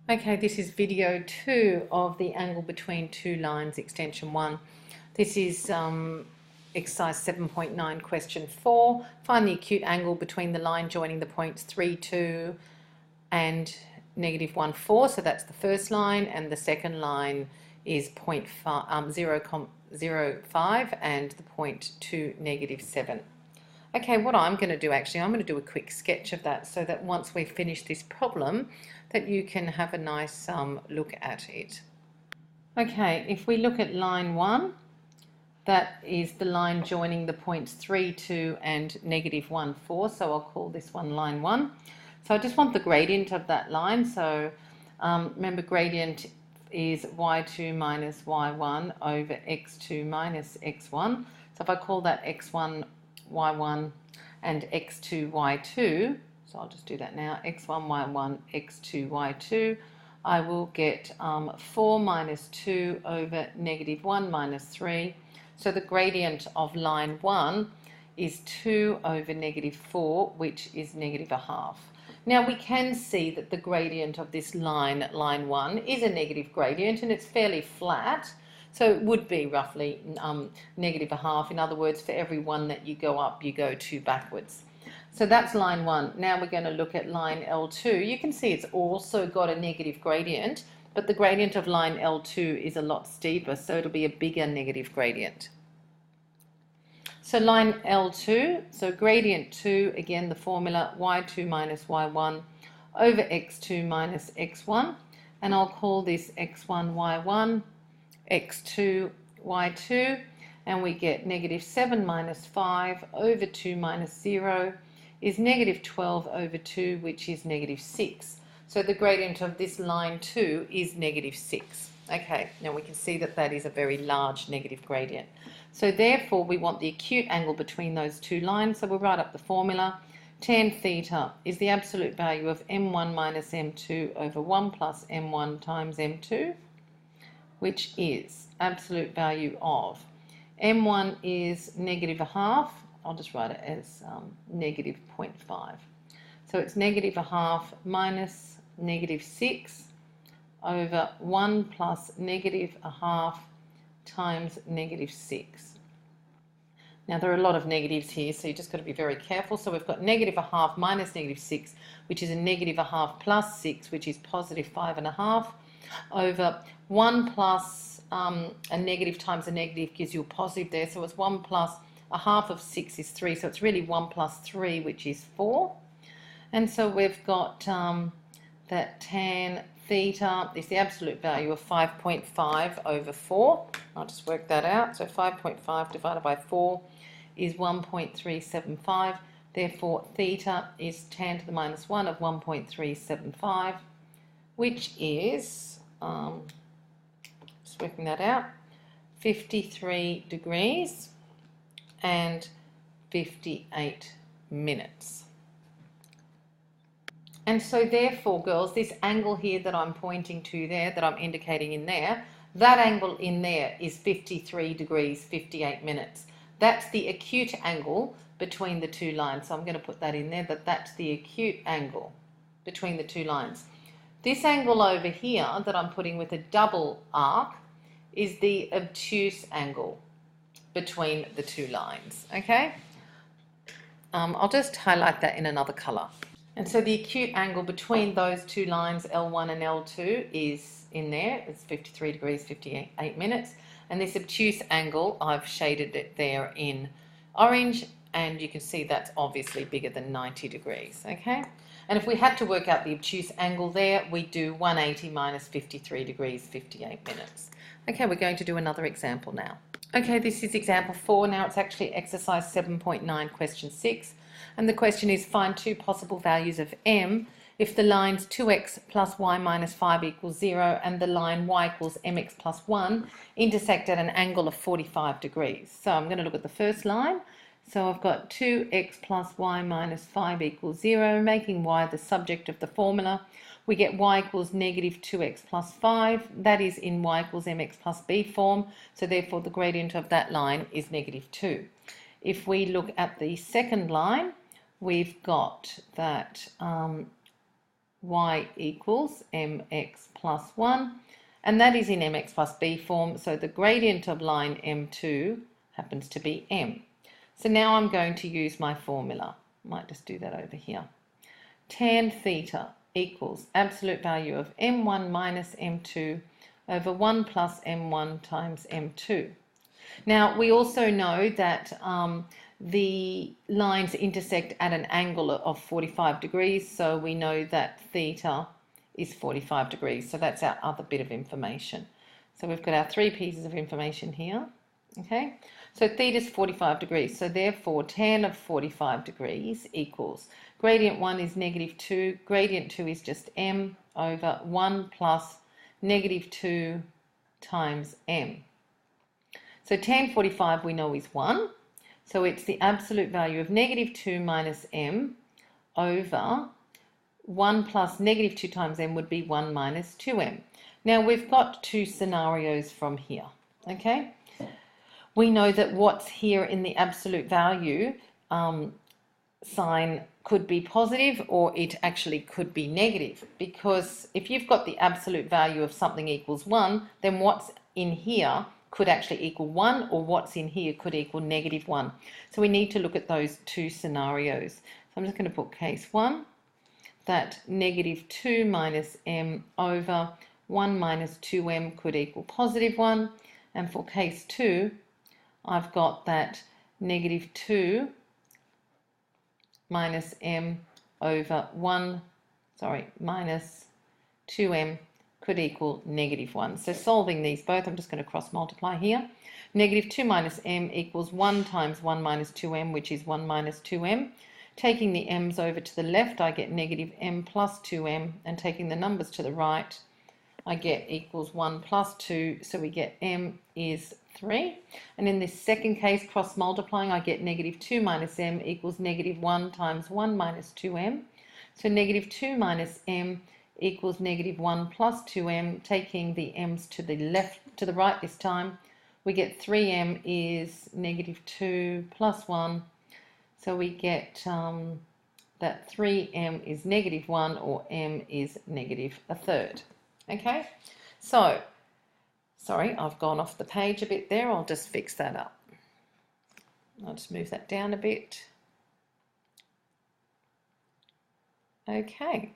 Okay, this is video 2 of the angle between two lines, extension 1. This is exercise 7.9, question 4. Find the acute angle between the line joining the points 3, 2 and negative 1, 4. So that's the first line, and the second line is 0.5 and the point 2, negative 7. Okay, what I'm going to do actually, I'm going to do a quick sketch of that so that once we finish this problem, that you can have a nice look at it. Okay, if we look at line 1, that is the line joining the points 3, 2 and negative 1, 4. So I'll call this one line 1. So I just want the gradient of that line. So remember, gradient is y2 minus y1 over x2 minus x1. So if I call that x1, y1 and x2, y2, so I'll just do that now, x1, y1, x2, y2, I will get 4 minus 2 over negative 1 minus 3. So the gradient of line 1 is 2 over negative 4, which is negative a half. Now we can see that the gradient of this line, line 1, is a negative gradient, and it's fairly flat. So it would be roughly negative a half. In other words, for every one that you go up, you go 2 backwards. So that's line 1. Now we're going to look at line L2. You can see it's also got a negative gradient, but the gradient of line L2 is a lot steeper, so it'll be a bigger negative gradient. So line L2, so gradient 2, again the formula y2 minus y1 over x2 minus x1, and I'll call this x1, y1, x2, y2, and we get negative 7 minus 5 over 2 minus 0 is negative 12 over 2, which is negative 6. So the gradient of this line 2 is negative 6. Okay, now we can see that that is a very large negative gradient. So therefore we want the acute angle between those two lines. So we'll write up the formula. Tan theta is the absolute value of m1 minus m2 over 1 plus m1 times m2, which is absolute value of m1 is negative a half. I'll just write it as negative 0.5. So it's negative a half minus negative 6 over 1 plus negative a half times negative 6. Now there are a lot of negatives here, so you just got to be very careful. So we've got negative a half minus negative 6, which is a negative a half plus 6, which is positive 5.5, over 1 plus a negative times a negative gives you a positive there. So it's 1 plus a half of 6 is 3. So it's really 1 plus 3, which is 4. And so we've got that tan theta is the absolute value of 5.5 over 4. I'll just work that out. So 5.5 divided by 4 is 1.375. Therefore, theta is tan to the minus 1 of 1.375, which is, just working that out, 53 degrees and 58 minutes. And so therefore, girls, this angle here that I'm pointing to there, that I'm indicating in there, that angle in there is 53 degrees, 58 minutes. That's the acute angle between the two lines. So I'm going to put that in there, that that's the acute angle between the two lines. This angle over here that I'm putting with a double arc is the obtuse angle between the two lines, okay? I'll just highlight that in another colour. And so the acute angle between those two lines, L1 and L2, is in there. It's 53 degrees, 58 minutes. And this obtuse angle, I've shaded it there in orange, and you can see that's obviously bigger than 90 degrees, okay? And if we had to work out the obtuse angle there, we do 180 minus 53 degrees, 58 minutes. Okay, we're going to do another example now. Okay, this is example 4. Now it's actually exercise 7.9, question 6. And the question is, find two possible values of m if the lines 2x plus y minus 5 equals 0 and the line y equals mx plus 1 intersect at an angle of 45 degrees. So I'm going to look at the first line. So I've got 2x plus y minus 5 equals 0, making y the subject of the formula. We get y equals negative 2x plus 5. That is in y equals mx plus b form. So therefore the gradient of that line is negative 2. If we look at the second line, we've got that y equals mx plus 1, and that is in mx plus b form, so the gradient of line m2 happens to be m. So now I'm going to use my formula. Might just do that over here. Tan theta equals absolute value of m1 minus m2 over 1 plus m1 times m2. Now we also know that the lines intersect at an angle of 45 degrees, so we know that theta is 45 degrees. So that's our other bit of information. So we've got our three pieces of information here. Okay, so theta is 45 degrees. So therefore, tan of 45 degrees equals gradient 1 is -2, gradient 2 is just m over 1 plus -2 times m. So tan 45 we know is 1. So it's the absolute value of -2 minus m over 1 plus -2 times m would be 1 minus 2m. Now we've got two scenarios from here. Okay, we know that what's here in the absolute value sign could be positive, or it actually could be negative, because if you've got the absolute value of something equals 1, then what's in here could actually equal 1, or what's in here could equal -1. So we need to look at those two scenarios. So I'm just going to put case 1, that -2 minus m over 1 minus 2m could equal +1. And for case 2, I've got that -2 minus m over minus 2m could equal -1. So solving these both, I'm just going to cross multiply here. -2 minus m equals 1 times 1 minus 2m, which is 1 minus 2m. Taking the m's over to the left, I get -m plus 2m, and taking the numbers to the right, I get equals 1 plus 2, so we get m is 3. And in this second case, cross multiplying, I get -2 minus m equals -1 times 1 minus 2m. So -2 minus m equals -1 plus 2m. Taking the m's to the left, to the right this time, we get 3m is -2 plus 1. So we get that 3m is -1, or m is -1/3. Okay, so, sorry, I've gone off the page a bit there. I'll just fix that up. I'll just move that down a bit. Okay,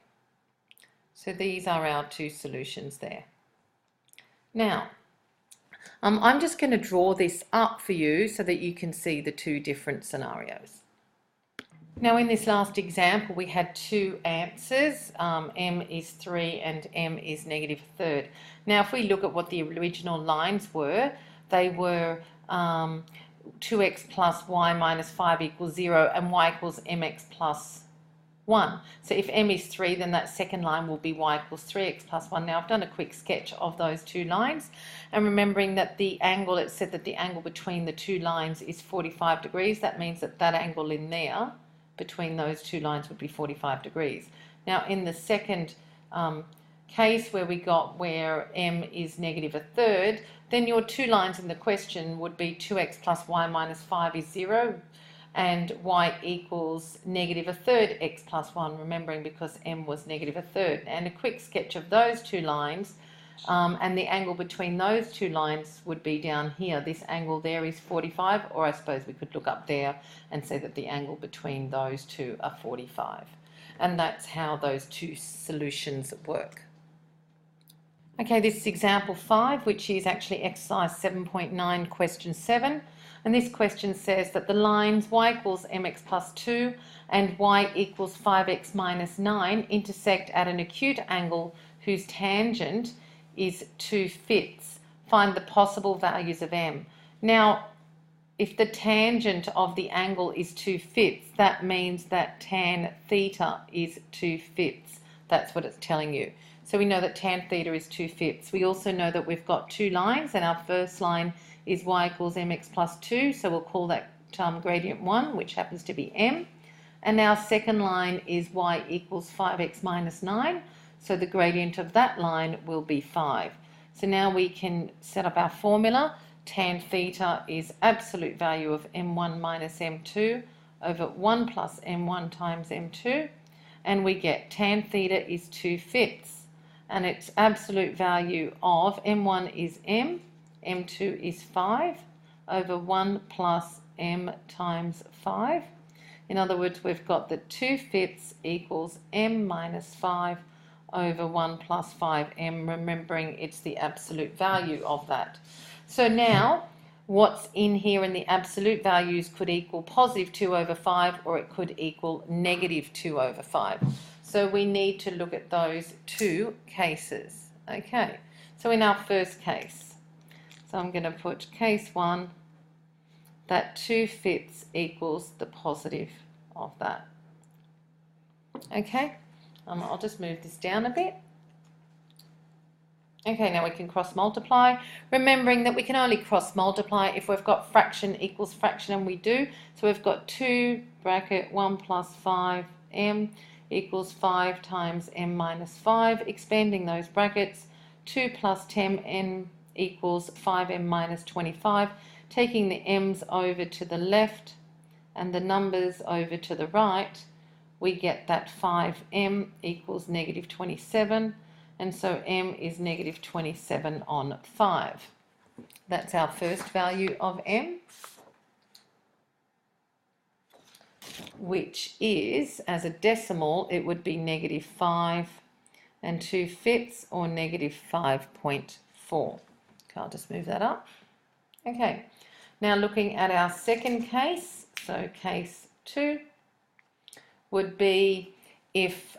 so these are our two solutions there. Now, I'm just going to draw this up for you so that you can see the two different scenarios. Now in this last example we had two answers, m is 3 and m is -1/3. Now if we look at what the original lines were, they were 2x plus y minus 5 equals 0 and y equals mx plus 1. So if m is 3, then that second line will be y equals 3x plus 1. Now I've done a quick sketch of those two lines, and remembering that the angle, it said that the angle between the two lines is 45 degrees. That means that that angle in there between those two lines would be 45 degrees. Now in the second case where m is -1/3, then your two lines in the question would be 2x plus y minus 5 is 0 and y equals -1/3 x plus 1, remembering because m was -1/3. And a quick sketch of those two lines, and the angle between those two lines would be down here. This angle there is 45, or I suppose we could look up there and say that the angle between those two are 45. And that's how those two solutions work. Okay, this is example 5, which is actually exercise 7.9, question 7. And this question says that the lines y equals mx plus 2 and y equals 5x minus 9 intersect at an acute angle whose tangent is 2 fifths. Find the possible values of m. Now, if the tangent of the angle is 2 fifths, that means that tan theta is 2 fifths. That's what it's telling you. So we know that tan theta is 2 fifths. We also know that we've got two lines, and our first line is y equals mx plus 2, so we'll call that gradient 1, which happens to be m. And our second line is y equals 5x minus 9, so the gradient of that line will be 5. So now we can set up our formula. Tan theta is absolute value of m1 minus m2 over 1 plus m1 times m2. and we get tan theta is 2/5, and its absolute value of m1 is m, m2 is 5 over 1 plus m times 5. In other words, we've got that 2/5 equals m minus 5 over 1 plus 5m, remembering it's the absolute value of that. So now, what's in here in the absolute values could equal positive 2 over 5, or it could equal negative 2 over 5. So we need to look at those two cases. Okay, so in our first case, so I'm going to put case 1, that 2/5 equals the positive of that. Okay, I'll just move this down a bit. Okay, now we can cross multiply, remembering that we can only cross multiply if we've got fraction equals fraction, and we do. So we've got 2 bracket 1 plus 5m equals 5 times m minus 5, expanding those brackets, 2 plus 10m equals 5m minus 25, taking the m's over to the left and the numbers over to the right, we get that 5m equals negative 27, and so m is negative 27 on 5. That's our first value of m, which is, as a decimal, it would be negative 5 and 2/5, or negative 5.4. Okay, I'll just move that up. Okay, now looking at our second case, so case 2 would be if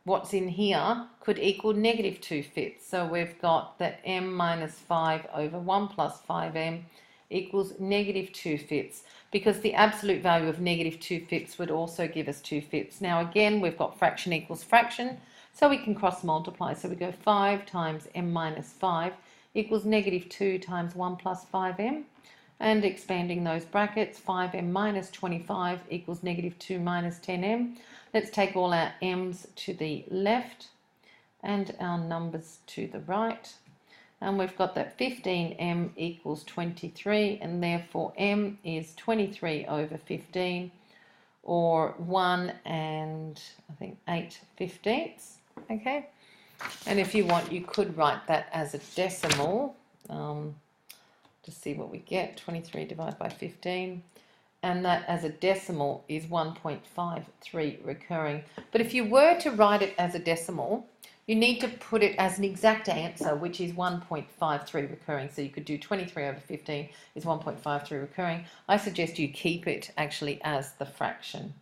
what's in here could equal negative 2/5. So we've got that m minus 5 over 1 plus 5m equals negative 2/5, because the absolute value of negative 2/5 would also give us 2/5. Now again, we've got fraction equals fraction, so we can cross multiply. So we go 5 times m minus 5 equals negative 2 times 1 plus 5m, and expanding those brackets, 5m minus 25 equals negative 2 minus 10m. Let's take all our m's to the left and our numbers to the right. And we've got that 15m equals 23, and therefore m is 23 over 15, or 1 and I think 8/15. Okay, and if you want, you could write that as a decimal to see what we get. 23 divided by 15, and that as a decimal is 1.53 recurring. But if you were to write it as a decimal, you need to put it as an exact answer, which is 1.53 recurring. So you could do 23 over 15 is 1.53 recurring. I suggest you keep it actually as the fraction.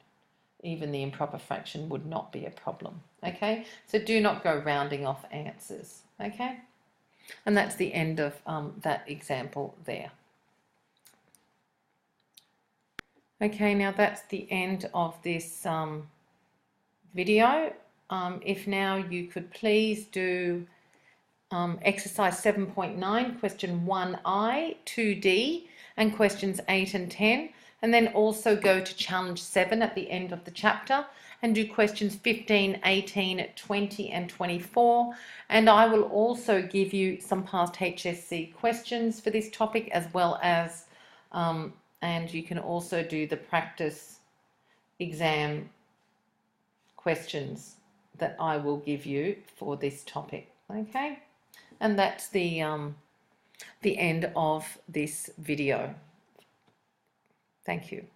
Even the improper fraction would not be a problem. Okay, so do not go rounding off answers. Okay, and that's the end of that example there. Okay, now that's the end of this video. If now you could please do exercise 7.9, question 1I, 2D, and questions 8 and 10, and then also go to challenge 7 at the end of the chapter and do questions 15, 18, 20, and 24. And I will also give you some past HSC questions for this topic, as well as, and you can also do the practice exam questions that I will give you for this topic. Okay, and that's the end of this video. Thank you.